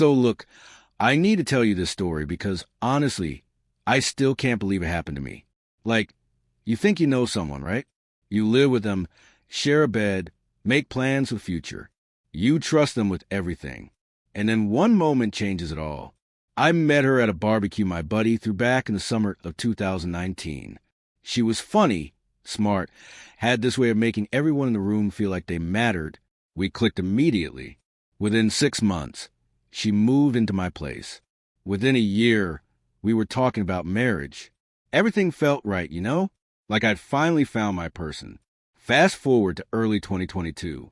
So look, I need to tell you this story because, honestly, I still can't believe it happened to me. Like, you think you know someone, right? You live with them, share a bed, make plans for the future. You trust them with everything. And then one moment changes it all. I met her at a barbecue my buddy threw back in the summer of 2019. She was funny, smart, had this way of making everyone in the room feel like they mattered. We clicked immediately. Within 6 months, she moved into my place. Within a year, we were talking about marriage. Everything felt right, you know? Like I'd finally found my person. Fast forward to early 2022.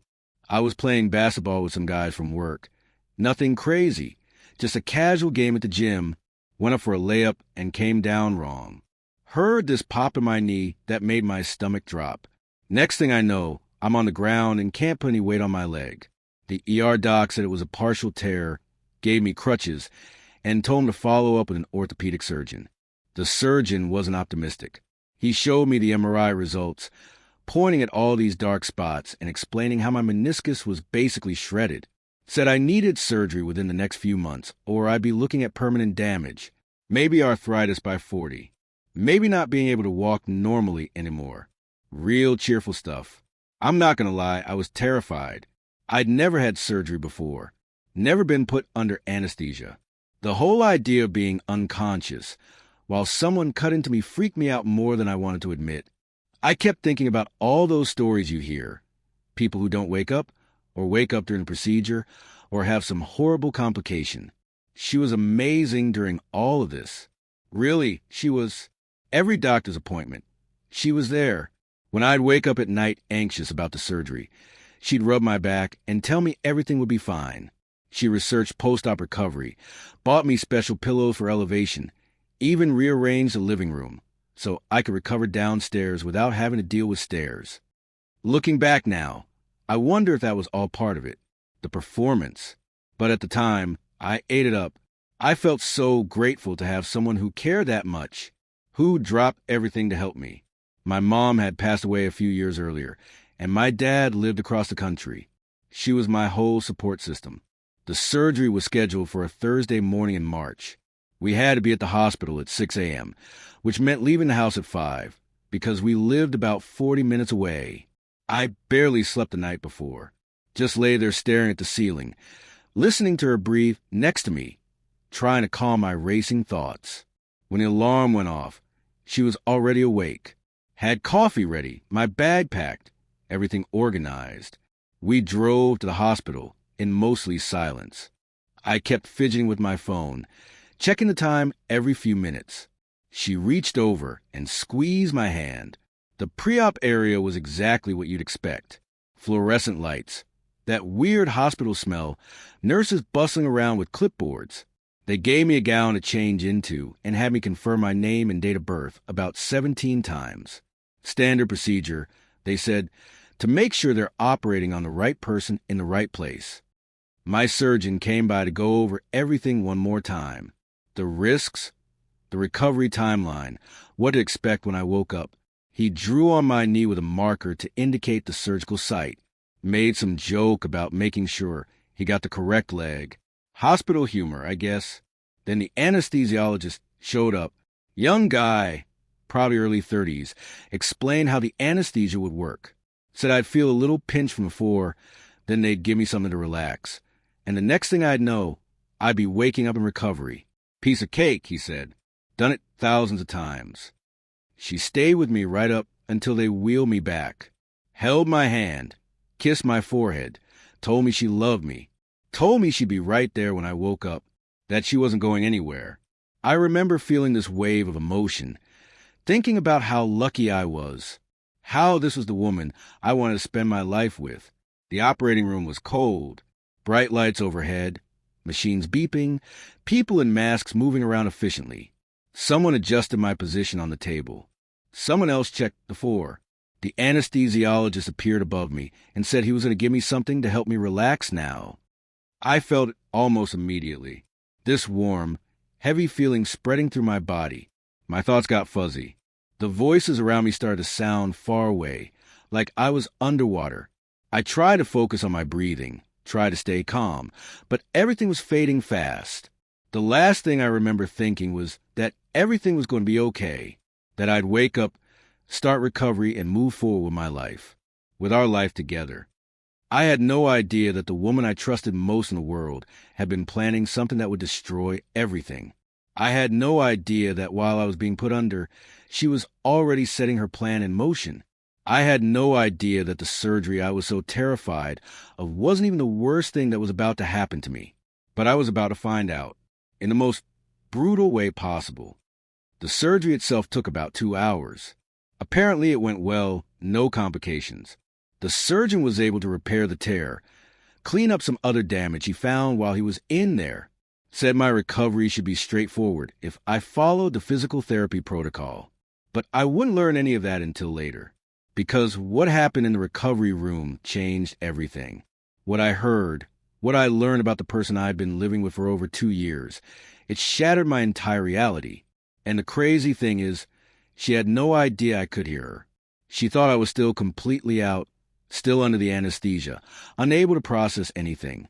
I was playing basketball with some guys from work. Nothing crazy, just a casual game at the gym. Went up for a layup and came down wrong. Heard this pop in my knee that made my stomach drop. Next thing I know, I'm on the ground and can't put any weight on my leg. The ER doc said it was a partial tear, gave me crutches, and told me to follow up with an orthopedic surgeon. The surgeon wasn't optimistic. He showed me the MRI results, pointing at all these dark spots and explaining how my meniscus was basically shredded. Said I needed surgery within the next few months, or I'd be looking at permanent damage, maybe arthritis by 40, maybe not being able to walk normally anymore. Real cheerful stuff. I'm not gonna lie, I was terrified. I'd never had surgery before, never been put under anesthesia. The whole idea of being unconscious while someone cut into me freaked me out more than I wanted to admit. I kept thinking about all those stories you hear. People who don't wake up, or wake up during the procedure, or have some horrible complication. She was amazing during all of this. Really, she was. Every doctor's appointment. She was there. When I'd wake up at night anxious about the surgery, she'd rub my back and tell me everything would be fine. She researched post-op recovery, bought me special pillows for elevation, even rearranged the living room so I could recover downstairs without having to deal with stairs. Looking back now, I wonder if that was all part of it, the performance. But at the time, I ate it up. I felt so grateful to have someone who cared that much, who dropped everything to help me. My mom had passed away a few years earlier, and my dad lived across the country. She was my whole support system. The surgery was scheduled for a Thursday morning in March. We had to be at the hospital at 6 a.m., which meant leaving the house at 5, because we lived about 40 minutes away. I barely slept the night before. Just lay there staring at the ceiling, listening to her breathe next to me, trying to calm my racing thoughts. When the alarm went off, she was already awake. Had coffee ready, my bag packed, everything organized. We drove to the hospital in mostly silence. I kept fidgeting with my phone, checking the time every few minutes. She reached over and squeezed my hand. The pre-op area was exactly what you'd expect. Fluorescent lights, that weird hospital smell, nurses bustling around with clipboards. They gave me a gown to change into and had me confirm my name and date of birth about 17 times. Standard procedure, they said, to make sure they're operating on the right person in the right place. My surgeon came by to go over everything one more time. The risks, the recovery timeline, what to expect when I woke up. He drew on my knee with a marker to indicate the surgical site, made some joke about making sure he got the correct leg. Hospital humor, I guess. Then the anesthesiologist showed up. Young guy, probably early 30s, explained how the anesthesia would work. Said I'd feel a little pinch from before, then they'd give me something to relax. And the next thing I'd know, I'd be waking up in recovery. Piece of cake, he said. Done it thousands of times. She stayed with me right up until they wheeled me back. Held my hand, kissed my forehead, told me she loved me, told me she'd be right there when I woke up, that she wasn't going anywhere. I remember feeling this wave of emotion, thinking about how lucky I was, how this was the woman I wanted to spend my life with. The operating room was cold, bright lights overhead, machines beeping, people in masks moving around efficiently. Someone adjusted my position on the table. Someone else checked the floor. The anesthesiologist appeared above me and said he was going to give me something to help me relax now. I felt it almost immediately. This warm, heavy feeling spreading through my body. My thoughts got fuzzy. The voices around me started to sound far away, like I was underwater. I tried to focus on my breathing, try to stay calm, but everything was fading fast. The last thing I remember thinking was that everything was going to be okay, that I'd wake up, start recovery, and move forward with my life, with our life together. I had no idea that the woman I trusted most in the world had been planning something that would destroy everything. I had no idea that while I was being put under, she was already setting her plan in motion. I had no idea that the surgery I was so terrified of wasn't even the worst thing that was about to happen to me. But I was about to find out, in the most brutal way possible. The surgery itself took about 2 hours. Apparently it went well, no complications. The surgeon was able to repair the tear, clean up some other damage he found while he was in there. Said my recovery should be straightforward if I followed the physical therapy protocol. But I wouldn't learn any of that until later, because what happened in the recovery room changed everything. What I heard, what I learned about the person I had been living with for over 2 years, it shattered my entire reality. And the crazy thing is, she had no idea I could hear her. She thought I was still completely out, still under the anesthesia, unable to process anything.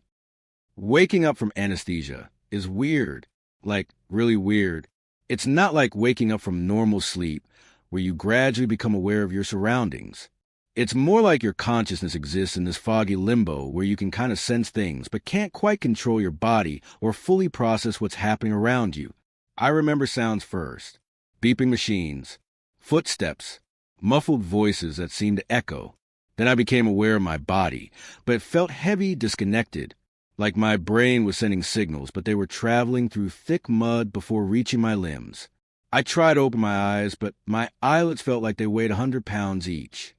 Waking up from anesthesia is weird, like really weird. It's not like waking up from normal sleep, where you gradually become aware of your surroundings. It's more like your consciousness exists in this foggy limbo where you can kind of sense things, but can't quite control your body or fully process what's happening around you. I remember sounds first. Beeping machines, footsteps, muffled voices that seemed to echo. Then I became aware of my body, but it felt heavy, disconnected, like my brain was sending signals, but they were traveling through thick mud before reaching my limbs. I tried to open my eyes, but my eyelids felt like they weighed 100 pounds each.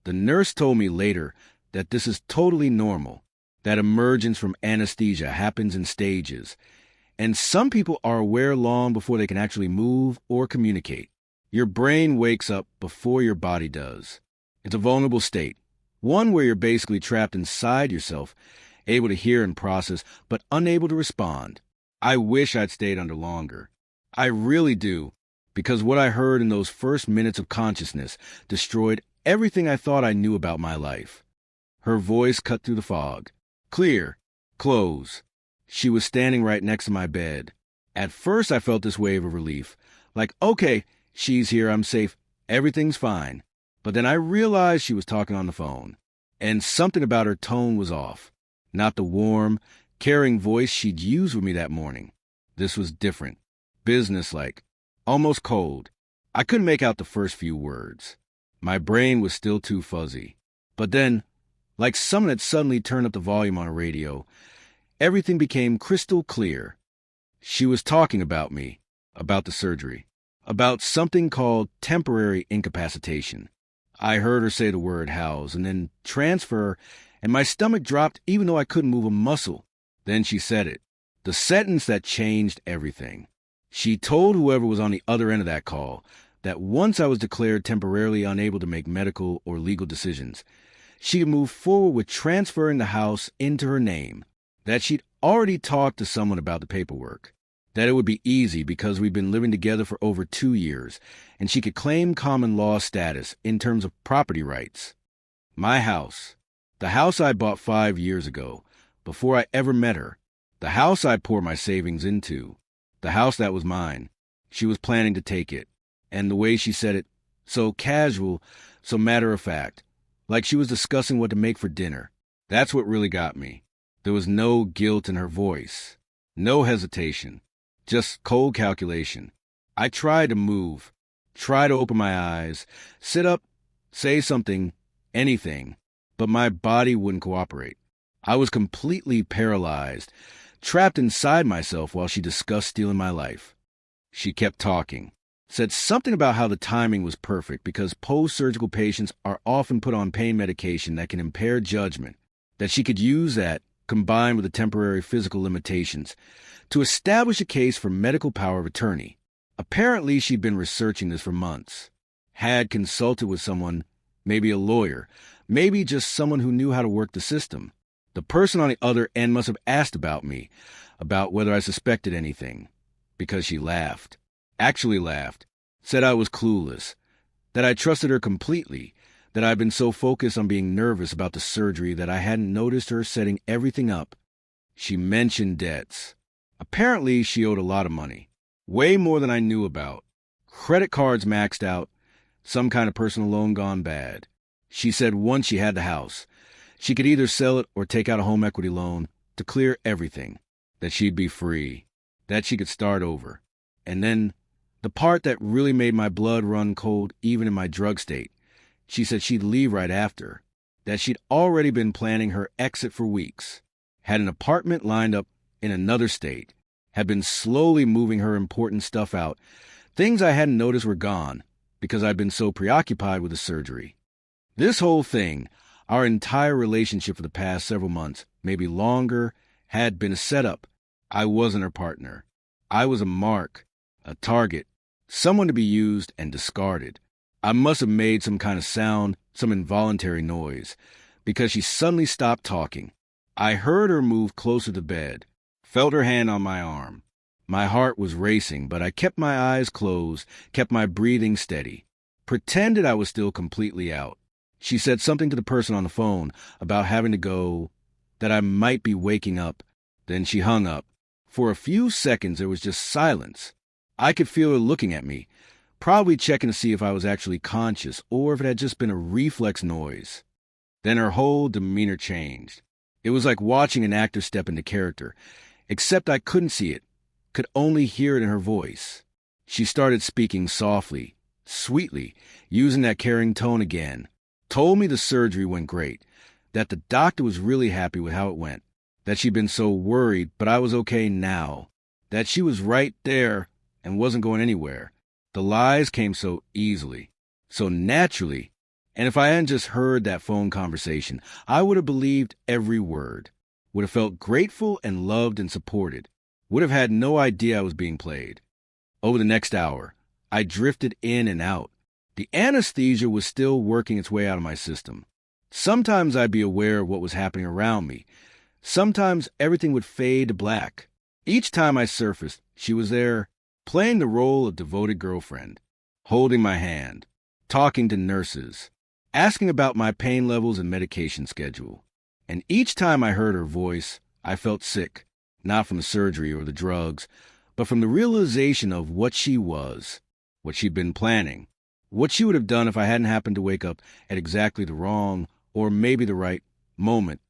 The nurse told me later that this is totally normal, that emergence from anesthesia happens in stages, and some people are aware long before they can actually move or communicate. Your brain wakes up before your body does. It's a vulnerable state, one where you're basically trapped inside yourself, able to hear and process, but unable to respond. I wish I'd stayed under longer. I really do, because what I heard in those first minutes of consciousness destroyed everything I thought I knew about my life. Her voice cut through the fog. Clear. Close. She was standing right next to my bed. At first I felt this wave of relief, like, okay, she's here, I'm safe, everything's fine. But then I realized she was talking on the phone, and something about her tone was off. Not the warm, caring voice she'd used with me that morning. This was different, businesslike, almost cold. I couldn't make out the first few words. My brain was still too fuzzy. But then, like someone had suddenly turned up the volume on a radio, everything became crystal clear. She was talking about me, about the surgery, about something called temporary incapacitation. I heard her say the word house and then transfer, and my stomach dropped even though I couldn't move a muscle. Then she said it, the sentence that changed everything. She told whoever was on the other end of that call that once I was declared temporarily unable to make medical or legal decisions, she could move forward with transferring the house into her name, that she'd already talked to someone about the paperwork, that it would be easy because we'd been living together for over 2 years, and she could claim common law status in terms of property rights. My house, the house I bought 5 years ago, before I ever met her, the house I poured my savings into, the house that was mine. She was planning to take it, and the way she said it, so casual, so matter-of-fact, like she was discussing what to make for dinner. That's what really got me. There was no guilt in her voice, no hesitation. Just cold calculation. I tried to move, tried to open my eyes, sit up, say something, anything, but my body wouldn't cooperate. I was completely paralyzed, trapped inside myself while she discussed stealing my life. She kept talking, said something about how the timing was perfect because post-surgical patients are often put on pain medication that can impair judgment, that she could use that, combined with the temporary physical limitations, to establish a case for medical power of attorney. Apparently, she'd been researching this for months, had consulted with someone, maybe a lawyer, maybe just someone who knew how to work the system. The person on the other end must have asked about me, about whether I suspected anything, because she laughed, actually laughed, said I was clueless, that I trusted her completely, that I'd been so focused on being nervous about the surgery that I hadn't noticed her setting everything up. She mentioned debts. Apparently, she owed a lot of money. Way more than I knew about. Credit cards maxed out, some kind of personal loan gone bad. She said once she had the house, she could either sell it or take out a home equity loan to clear everything, that she'd be free, that she could start over. And then, the part that really made my blood run cold even in my drug state, she said she'd leave right after, that she'd already been planning her exit for weeks, had an apartment lined up in another state, had been slowly moving her important stuff out. Things I hadn't noticed were gone because I'd been so preoccupied with the surgery. This whole thing, our entire relationship for the past several months, maybe longer, had been a setup. I wasn't her partner. I was a mark, a target, someone to be used and discarded. I must have made some kind of sound, some involuntary noise, because she suddenly stopped talking. I heard her move closer to bed, felt her hand on my arm. My heart was racing, but I kept my eyes closed, kept my breathing steady, pretended I was still completely out. She said something to the person on the phone about having to go, that I might be waking up. Then she hung up. For a few seconds, there was just silence. I could feel her looking at me, probably checking to see if I was actually conscious or if it had just been a reflex noise. Then her whole demeanor changed. It was like watching an actor step into character, except I couldn't see it, could only hear it in her voice. She started speaking softly, sweetly, using that caring tone again. Told me the surgery went great, that the doctor was really happy with how it went, that she'd been so worried, but I was okay now, that she was right there and wasn't going anywhere. The lies came so easily, so naturally, and if I hadn't just heard that phone conversation, I would have believed every word, would have felt grateful and loved and supported, would have had no idea I was being played. Over the next hour, I drifted in and out. The anesthesia was still working its way out of my system. Sometimes I'd be aware of what was happening around me. Sometimes everything would fade to black. Each time I surfaced, she was there, playing the role of devoted girlfriend, holding my hand, talking to nurses, asking about my pain levels and medication schedule. And each time I heard her voice, I felt sick, not from the surgery or the drugs, but from the realization of what she was, what she'd been planning, what she would have done if I hadn't happened to wake up at exactly the wrong, or maybe the right, moment.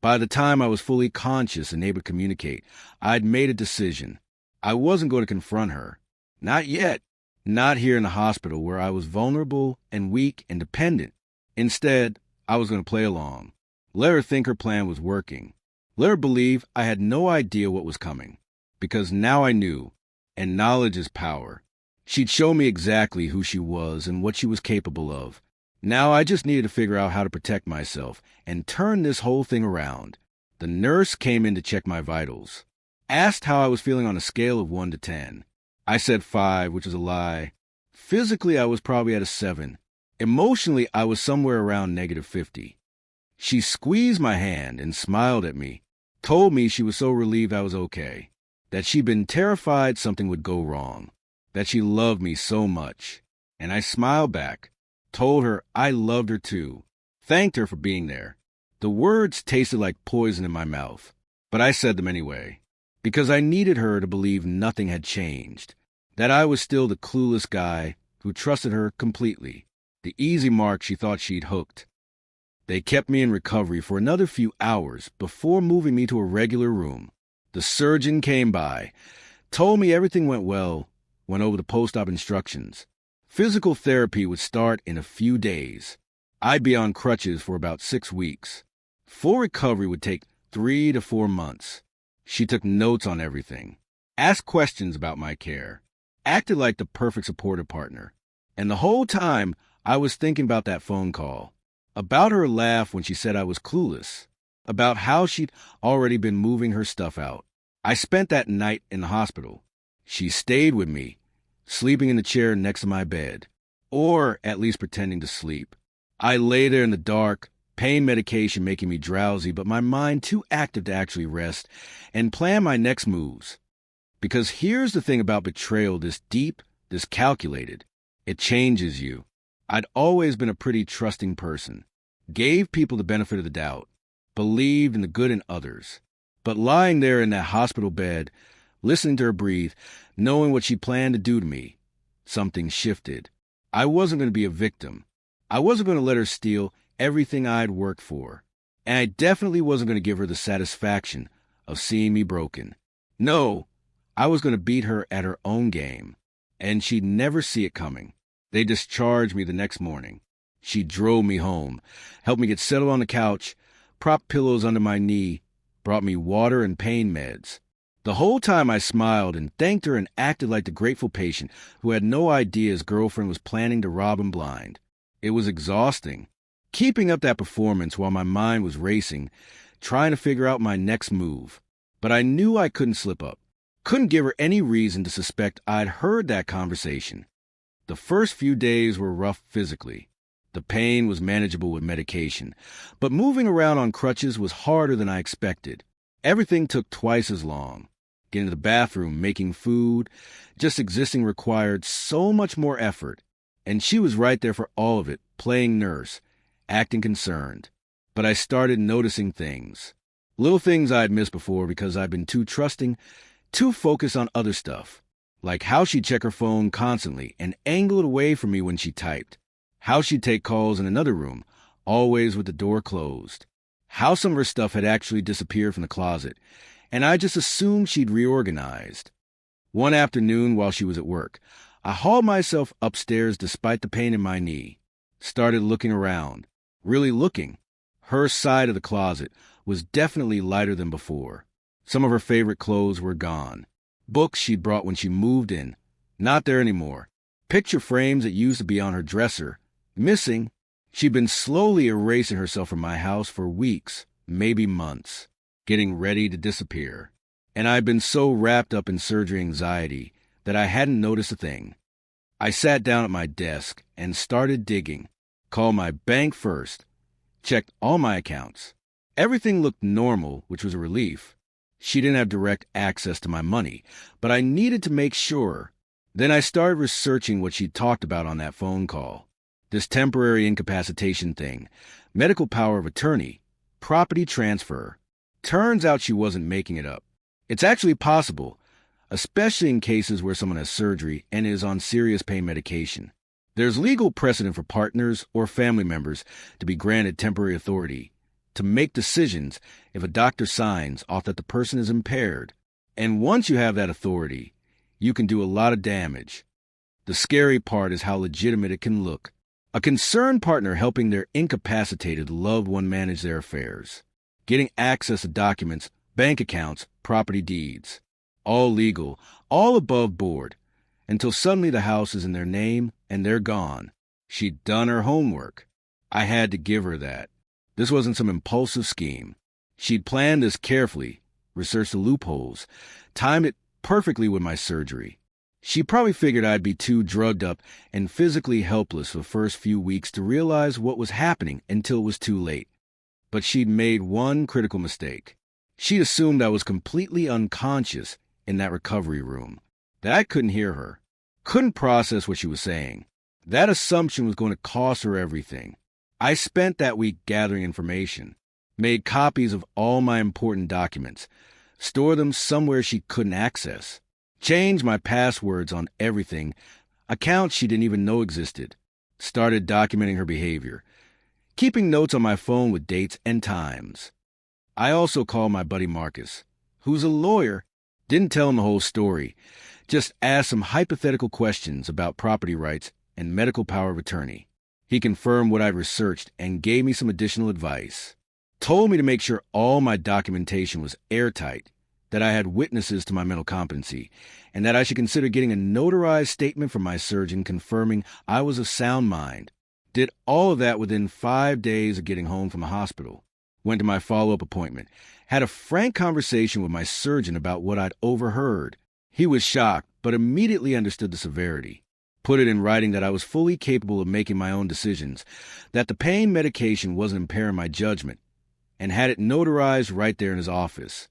By the time I was fully conscious and able to communicate, I'd made a decision. I wasn't going to confront her. Not yet. Not here in the hospital where I was vulnerable and weak and dependent. Instead, I was going to play along. Let her think her plan was working. Let her believe I had no idea what was coming. Because now I knew, and knowledge is power. She'd show me exactly who she was and what she was capable of. Now I just needed to figure out how to protect myself and turn this whole thing around. The nurse came in to check my vitals. Asked how I was feeling on a scale of 1 to 10. I said 5, which is a lie. Physically, I was probably at a 7. Emotionally, I was somewhere around -50. She squeezed my hand and smiled at me, told me she was so relieved I was okay, that she'd been terrified something would go wrong, that she loved me so much. And I smiled back, told her I loved her too, thanked her for being there. The words tasted like poison in my mouth, but I said them anyway, because I needed her to believe nothing had changed, that I was still the clueless guy who trusted her completely, the easy mark she thought she'd hooked. They kept me in recovery for another few hours before moving me to a regular room. The surgeon came by, told me everything went well, went over the post-op instructions. Physical therapy would start in a few days. I'd be on crutches for about 6 weeks. Full recovery would take 3 to 4 months. She took notes on everything, asked questions about my care, acted like the perfect supportive partner. And the whole time, I was thinking about that phone call, about her laugh when she said I was clueless, about how she'd already been moving her stuff out. I spent that night in the hospital. She stayed with me, sleeping in the chair next to my bed, or at least pretending to sleep. I lay there in the dark, pain medication making me drowsy, but my mind too active to actually rest and plan my next moves. Because here's the thing about betrayal, this deep, this calculated. It changes you. I'd always been a pretty trusting person, gave people the benefit of the doubt, believed in the good in others. But lying there in that hospital bed, listening to her breathe, knowing what she planned to do to me, something shifted. I wasn't going to be a victim. I wasn't going to let her steal everything I'd worked for. And I definitely wasn't going to give her the satisfaction of seeing me broken. No, I was going to beat her at her own game, and she'd never see it coming. They discharged me the next morning. She drove me home, helped me get settled on the couch, propped pillows under my knee, brought me water and pain meds. The whole time I smiled and thanked her and acted like the grateful patient who had no idea his girlfriend was planning to rob him blind. It was exhausting, keeping up that performance while my mind was racing, trying to figure out my next move. But I knew I couldn't slip up. Couldn't give her any reason to suspect I'd heard that conversation. The first few days were rough physically. The pain was manageable with medication, but moving around on crutches was harder than I expected. Everything took twice as long. Getting to the bathroom, making food, just existing required so much more effort. And she was right there for all of it, playing nurse, acting concerned. But I started noticing things. Little things I'd missed before because I'd been too trusting, too focused on other stuff. Like how she'd check her phone constantly and angle it away from me when she typed. How she'd take calls in another room, always with the door closed. How some of her stuff had actually disappeared from the closet, and I just assumed she'd reorganized. One afternoon while she was at work, I hauled myself upstairs despite the pain in my knee. Started looking around, really looking. Her side of the closet was definitely lighter than before. Some of her favorite clothes were gone. Books she'd brought when she moved in, not there anymore. Picture frames that used to be on her dresser, missing. She'd been slowly erasing herself from my house for weeks, maybe months, getting ready to disappear. And I'd been so wrapped up in surgery anxiety that I hadn't noticed a thing. I sat down at my desk and started digging. Called my bank first. Checked all my accounts. Everything looked normal, which was a relief. She didn't have direct access to my money, but I needed to make sure. Then I started researching what she'd talked about on that phone call. This temporary incapacitation thing, medical power of attorney, property transfer. Turns out she wasn't making it up. It's actually possible, especially in cases where someone has surgery and is on serious pain medication. There's legal precedent for partners or family members to be granted temporary authority to make decisions if a doctor signs off that the person is impaired. And once you have that authority, you can do a lot of damage. The scary part is how legitimate it can look. A concerned partner helping their incapacitated loved one manage their affairs. Getting access to documents, bank accounts, property deeds. All legal, all above board, until suddenly the house is in their name and they're gone. She'd done her homework. I had to give her that. This wasn't some impulsive scheme. She'd planned this carefully, researched the loopholes, timed it perfectly with my surgery. She probably figured I'd be too drugged up and physically helpless for the first few weeks to realize what was happening until it was too late. But she'd made one critical mistake. She'd assumed I was completely unconscious in that recovery room, that I couldn't hear her, couldn't process what she was saying. That assumption was going to cost her everything. I spent that week gathering information, made copies of all my important documents, stored them somewhere she couldn't access, changed my passwords on everything, accounts she didn't even know existed, started documenting her behavior, keeping notes on my phone with dates and times. I also called my buddy Marcus, who's a lawyer, didn't tell him the whole story, just asked some hypothetical questions about property rights and medical power of attorney. He confirmed what I'd researched and gave me some additional advice. Told me to make sure all my documentation was airtight, that I had witnesses to my mental competency, and that I should consider getting a notarized statement from my surgeon confirming I was of sound mind. Did all of that within 5 days of getting home from the hospital. Went to my follow-up appointment. Had a frank conversation with my surgeon about what I'd overheard. He was shocked, but immediately understood the severity. Put it in writing that I was fully capable of making my own decisions, that the pain medication wasn't impairing my judgment, and had it notarized right there in his office.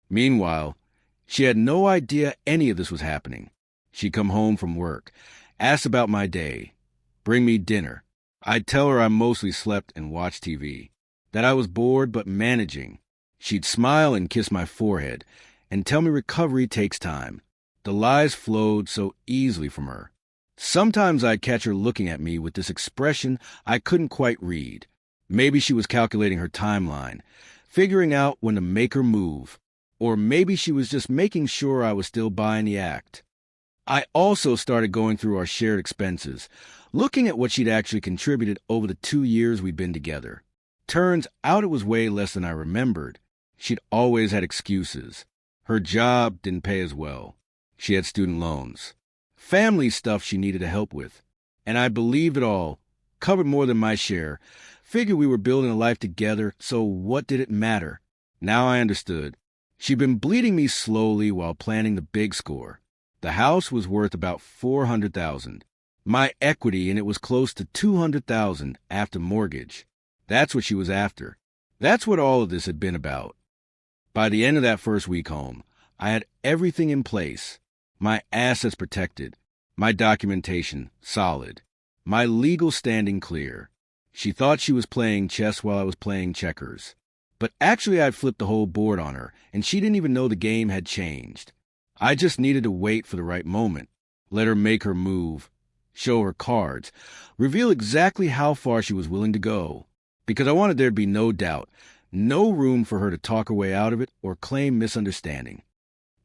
Meanwhile, she had no idea any of this was happening. She'd come home from work, asked about my day, bring me dinner, I'd tell her I mostly slept and watched TV, that I was bored but managing. She'd smile and kiss my forehead and tell me recovery takes time. The lies flowed so easily from her. Sometimes I'd catch her looking at me with this expression I couldn't quite read. Maybe she was calculating her timeline, figuring out when to make her move, or maybe she was just making sure I was still buying the act. I also started going through our shared expenses, looking at what she'd actually contributed over the 2 years we'd been together. Turns out it was way less than I remembered. She'd always had excuses. Her job didn't pay as well. She had student loans. Family stuff she needed help with. And I believed it all, covered more than my share, figured we were building a life together, so what did it matter? Now I understood. She'd been bleeding me slowly while planning the big score. The house was worth about $400,000. My equity in it was close to $200,000 after mortgage. That's what she was after. That's what all of this had been about. By the end of that first week home, I had everything in place. My assets protected, my documentation solid, my legal standing clear. She thought she was playing chess while I was playing checkers. But actually I'd flipped the whole board on her, and she didn't even know the game had changed. I just needed to wait for the right moment, let her make her move, show her cards, reveal exactly how far she was willing to go. Because I wanted there to be no doubt, no room for her to talk her way out of it or claim misunderstanding.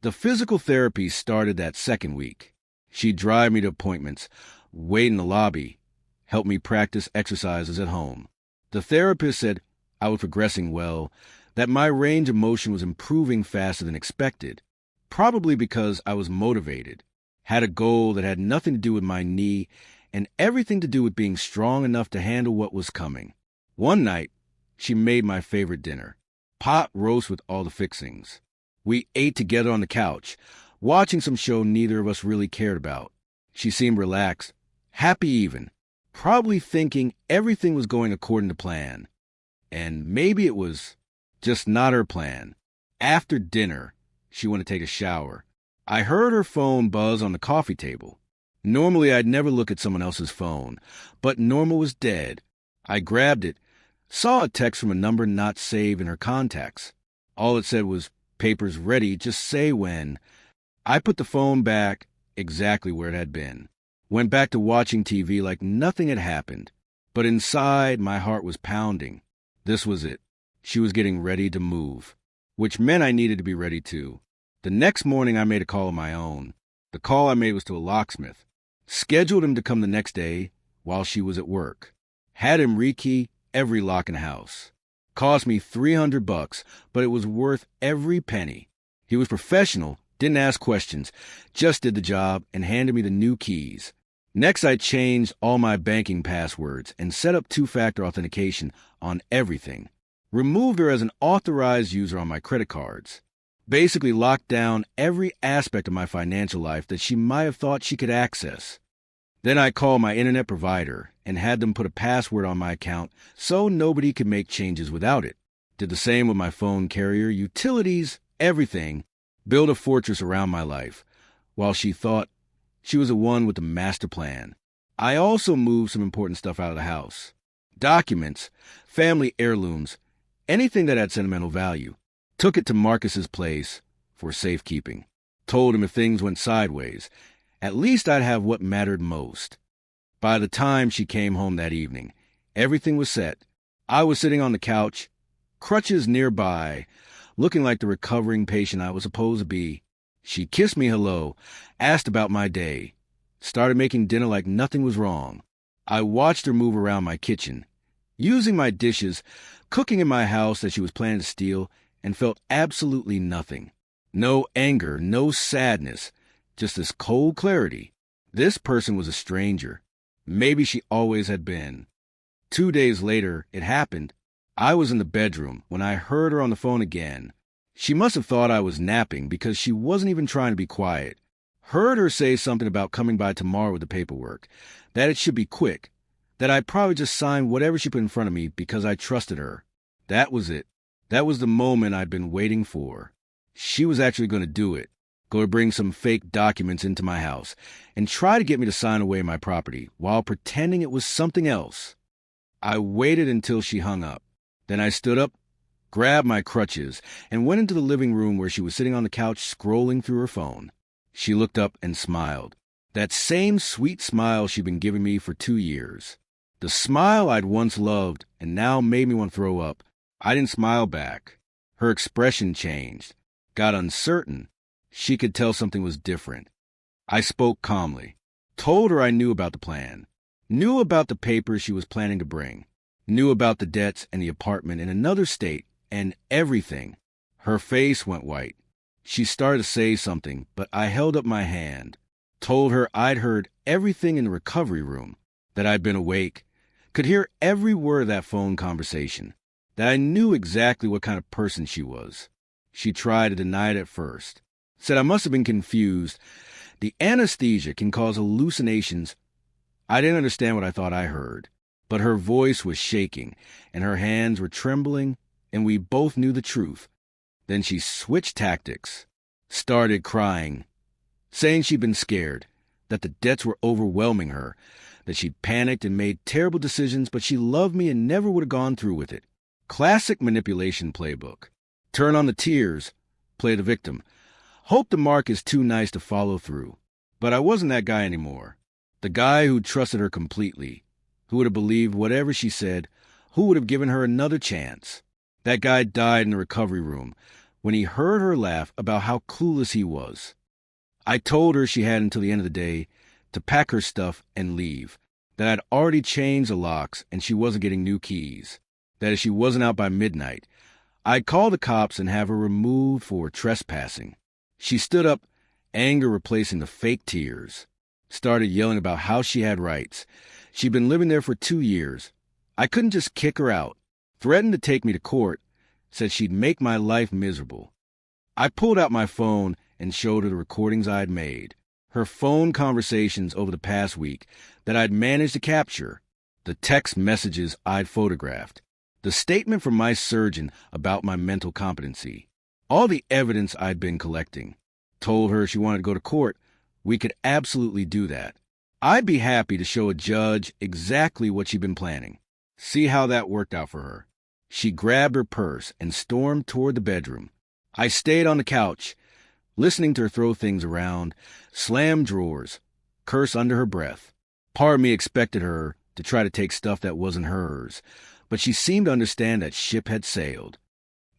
The physical therapy started that second week. She'd drive me to appointments, wait in the lobby, help me practice exercises at home. The therapist said I was progressing well, that my range of motion was improving faster than expected, probably because I was motivated, had a goal that had nothing to do with my knee and everything to do with being strong enough to handle what was coming. One night, she made my favorite dinner, pot roast with all the fixings. We ate together on the couch, watching some show neither of us really cared about. She seemed relaxed, happy even, probably thinking everything was going according to plan. And maybe it was just not her plan. After dinner, she went to take a shower. I heard her phone buzz on the coffee table. Normally, I'd never look at someone else's phone, but Norma was dead. I grabbed it, saw a text from a number not saved in her contacts. All it said was, "Papers ready, just say when." I put the phone back exactly where it had been. Went back to watching TV like nothing had happened. But inside, my heart was pounding. This was it. She was getting ready to move, which meant I needed to be ready too. The next morning, I made a call of my own. The call I made was to a locksmith. Scheduled him to come the next day while she was at work. Had him rekey every lock in the house. Cost me $300, but it was worth every penny. He was professional, didn't ask questions, just did the job and handed me the new keys. Next, I changed all my banking passwords and set up two-factor authentication on everything. Removed her as an authorized user on my credit cards. Basically locked down every aspect of my financial life that she might have thought she could access. Then I called my internet provider and had them put a password on my account so nobody could make changes without it. Did the same with my phone carrier, utilities, everything. Built a fortress around my life, while she thought she was the one with the master plan. I also moved some important stuff out of the house. Documents, family heirlooms, anything that had sentimental value. Took it to Marcus's place for safekeeping. Told him if things went sideways, at least I'd have what mattered most. By the time she came home that evening, everything was set. I was sitting on the couch, crutches nearby, looking like the recovering patient I was supposed to be. She kissed me hello, asked about my day, started making dinner like nothing was wrong. I watched her move around my kitchen, using my dishes, cooking in my house that she was planning to steal, and felt absolutely nothing. No anger, no sadness, just this cold clarity. This person was a stranger. Maybe she always had been. 2 days later, it happened. I was in the bedroom when I heard her on the phone again. She must have thought I was napping because she wasn't even trying to be quiet. Heard her say something about coming by tomorrow with the paperwork, that it should be quick, that I'd probably just sign whatever she put in front of me because I trusted her. That was it. That was the moment I'd been waiting for. She was actually going to do it. Go to bring some fake documents into my house and try to get me to sign away my property while pretending it was something else. I waited until she hung up. Then I stood up, grabbed my crutches, and went into the living room where she was sitting on the couch scrolling through her phone. She looked up and smiled. That same sweet smile she'd been giving me for 2 years. The smile I'd once loved and now made me want to throw up. I didn't smile back. Her expression changed, got uncertain. She could tell something was different. I spoke calmly, told her I knew about the plan, knew about the papers she was planning to bring, knew about the debts and the apartment in another state, and everything. Her face went white. She started to say something, but I held up my hand, told her I'd heard everything in the recovery room, that I'd been awake, could hear every word of that phone conversation, that I knew exactly what kind of person she was. She tried to deny it at first, said I must have been confused. The anesthesia can cause hallucinations. I didn't understand what I thought I heard, but her voice was shaking, and her hands were trembling, and we both knew the truth. Then she switched tactics, started crying, saying she'd been scared, that the debts were overwhelming her, that she'd panicked and made terrible decisions, but she loved me and never would have gone through with it. Classic manipulation playbook. Turn on the tears, play the victim. Hope the mark is too nice to follow through. But I wasn't that guy anymore. The guy who trusted her completely, who would have believed whatever she said, who would have given her another chance. That guy died in the recovery room when he heard her laugh about how clueless he was. I told her she had until the end of the day to pack her stuff and leave, that I'd already changed the locks and she wasn't getting new keys, that if she wasn't out by midnight, I'd call the cops and have her removed for trespassing. She stood up, anger replacing the fake tears, started yelling about how she had rights. She'd been living there for 2 years. I couldn't just kick her out, threatened to take me to court, said she'd make my life miserable. I pulled out my phone and showed her the recordings I'd made, her phone conversations over the past week that I'd managed to capture, the text messages I'd photographed, the statement from my surgeon about my mental competency, all the evidence I'd been collecting. Told her if she wanted to go to court, we could absolutely do that. I'd be happy to show a judge exactly what she'd been planning. See how that worked out for her. She grabbed her purse and stormed toward the bedroom. I stayed on the couch, listening to her throw things around, slam drawers, curse under her breath. Part of me expected her to try to take stuff that wasn't hers, but she seemed to understand that ship had sailed.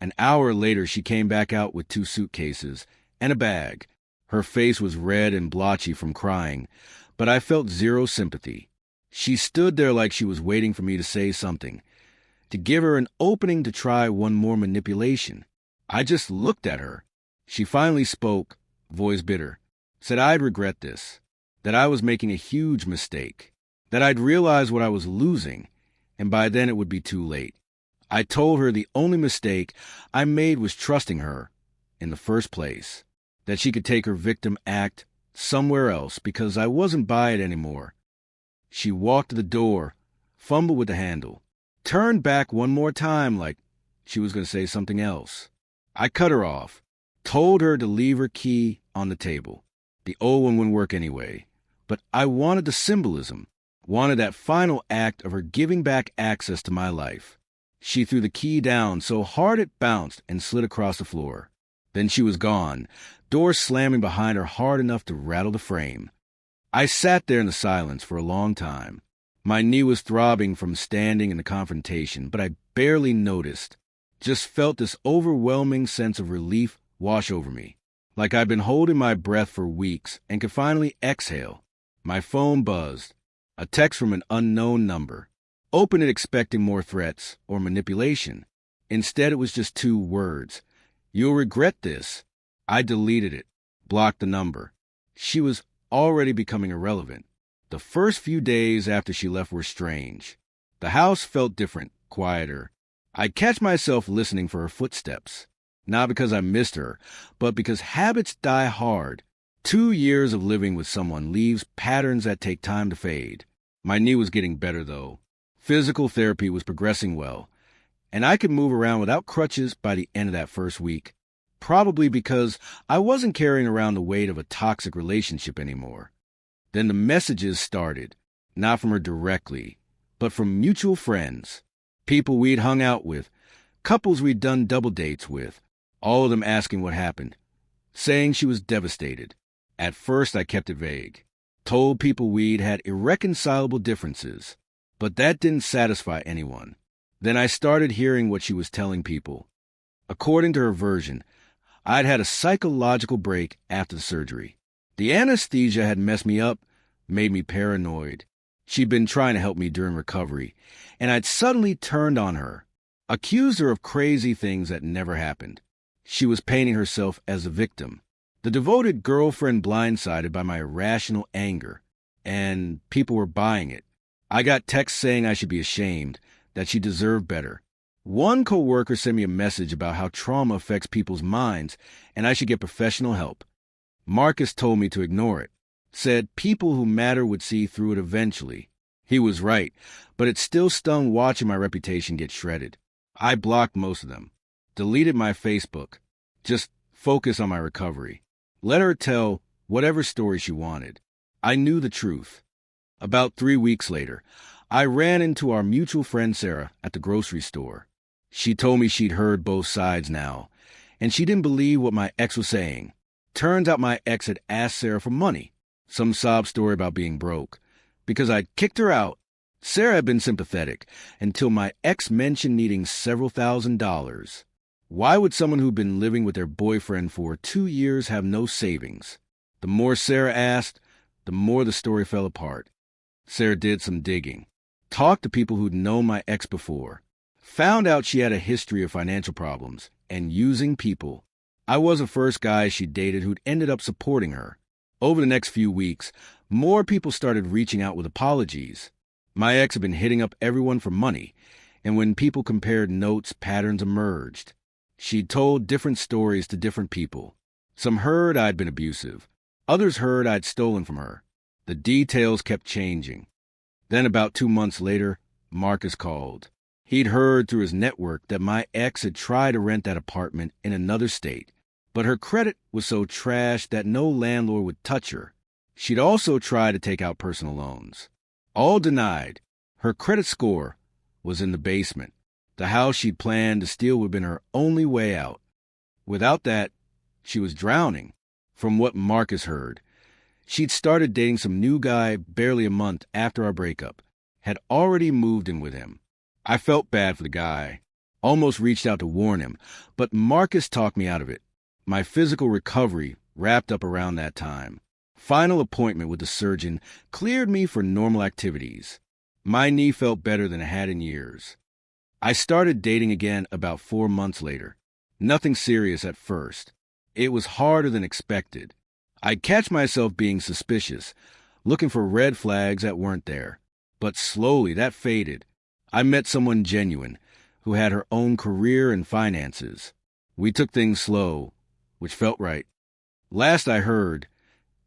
An hour later, she came back out with 2 suitcases and a bag. Her face was red and blotchy from crying, but I felt zero sympathy. She stood there like she was waiting for me to say something, to give her an opening to try one more manipulation. I just looked at her. She finally spoke, voice bitter, said I'd regret this, that I was making a huge mistake, that I'd realize what I was losing, and by then it would be too late. I told her the only mistake I made was trusting her in the first place, that she could take her victim act somewhere else because I wasn't by it anymore. She walked to the door, fumbled with the handle, turned back one more time like she was going to say something else. I cut her off, told her to leave her key on the table. The old one wouldn't work anyway, but I wanted the symbolism, wanted that final act of her giving back access to my life. She threw the key down so hard it bounced and slid across the floor. Then she was gone, door slamming behind her hard enough to rattle the frame. I sat there in the silence for a long time. My knee was throbbing from standing in the confrontation, but I barely noticed. Just felt this overwhelming sense of relief wash over me, like I'd been holding my breath for weeks and could finally exhale. My phone buzzed. A text from an unknown number. Opened it expecting more threats or manipulation. Instead, it was just 2 words. You'll regret this. I deleted it, blocked the number. She was already becoming irrelevant. The first few days after she left were strange. The house felt different, quieter. I'd catch myself listening for her footsteps, not because I missed her, but because habits die hard. 2 years of living with someone leaves patterns that take time to fade. My knee was getting better, though. Physical therapy was progressing well, and I could move around without crutches by the end of that first week, probably because I wasn't carrying around the weight of a toxic relationship anymore. Then the messages started, not from her directly, but from mutual friends, people we'd hung out with, couples we'd done double dates with, all of them asking what happened, saying she was devastated. At first, I kept it vague, told people we'd had irreconcilable differences, but that didn't satisfy anyone. Then I started hearing what she was telling people. According to her version, I'd had a psychological break after the surgery. The anesthesia had messed me up, made me paranoid. She'd been trying to help me during recovery, and I'd suddenly turned on her, accused her of crazy things that never happened. She was painting herself as a victim, the devoted girlfriend blindsided by my irrational anger, and people were buying it. I got texts saying I should be ashamed, that she deserved better. One coworker sent me a message about how trauma affects people's minds and I should get professional help. Marcus told me to ignore it, said people who matter would see through it eventually. He was right, but it still stung watching my reputation get shredded. I blocked most of them, deleted my Facebook, just focus on my recovery. Let her tell whatever story she wanted. I knew the truth. About 3 weeks later, I ran into our mutual friend Sarah at the grocery store. She told me she'd heard both sides now, and she didn't believe what my ex was saying. Turns out my ex had asked Sarah for money, some sob story about being broke. Because I'd kicked her out, Sarah had been sympathetic until my ex mentioned needing several $1,000s. Why would someone who'd been living with their boyfriend for 2 years have no savings? The more Sarah asked, the more the story fell apart. Sarah did some digging, talked to people who'd known my ex before, found out she had a history of financial problems and using people. I was the first guy she dated who'd ended up supporting her. Over the next few weeks, more people started reaching out with apologies. My ex had been hitting up everyone for money, and when people compared notes, patterns emerged. She'd told different stories to different people. Some heard I'd been abusive. Others heard I'd stolen from her. The details kept changing. Then about 2 months later, Marcus called. He'd heard through his network that my ex had tried to rent that apartment in another state, but her credit was so trashed that no landlord would touch her. She'd also tried to take out personal loans. All denied. Her credit score was in the basement. The house she'd planned to steal would have been her only way out. Without that, she was drowning. From what Marcus heard, she'd started dating some new guy barely a month after our breakup, had already moved in with him. I felt bad for the guy, almost reached out to warn him, but Marcus talked me out of it. My physical recovery wrapped up around that time. Final appointment with the surgeon cleared me for normal activities. My knee felt better than it had in years. I started dating again about 4 months later. Nothing serious at first. It was harder than expected. I'd catch myself being suspicious, looking for red flags that weren't there. But slowly that faded. I met someone genuine, who had her own career and finances. We took things slow, which felt right. Last I heard,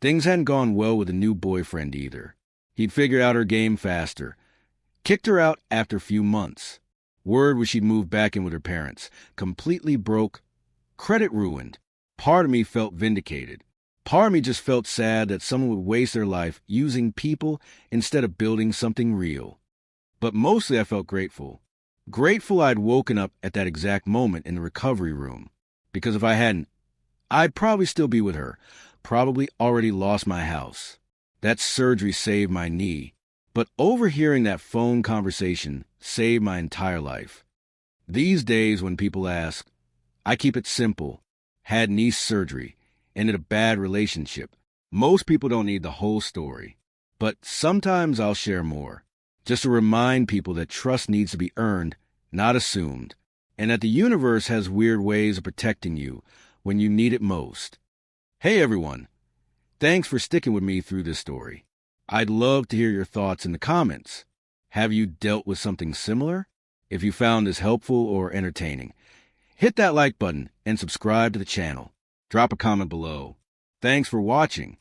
things hadn't gone well with a new boyfriend either. He'd figured out her game faster. Kicked her out after a few months. Word was she'd moved back in with her parents. Completely broke. Credit ruined. Part of me felt vindicated. Part of me just felt sad that someone would waste their life using people instead of building something real. But mostly I felt grateful. Grateful I'd woken up at that exact moment in the recovery room. Because if I hadn't, I'd probably still be with her. Probably already lost my house. That surgery saved my knee. But overhearing that phone conversation saved my entire life. These days when people ask, I keep it simple. Had knee surgery. Ended a bad relationship. Most people don't need the whole story. But sometimes I'll share more. Just to remind people that trust needs to be earned, not assumed. And that the universe has weird ways of protecting you when you need it most. Hey everyone. Thanks for sticking with me through this story. I'd love to hear your thoughts in the comments. Have you dealt with something similar? If you found this helpful or entertaining, hit that like button and subscribe to the channel. Drop a comment below. Thanks for watching.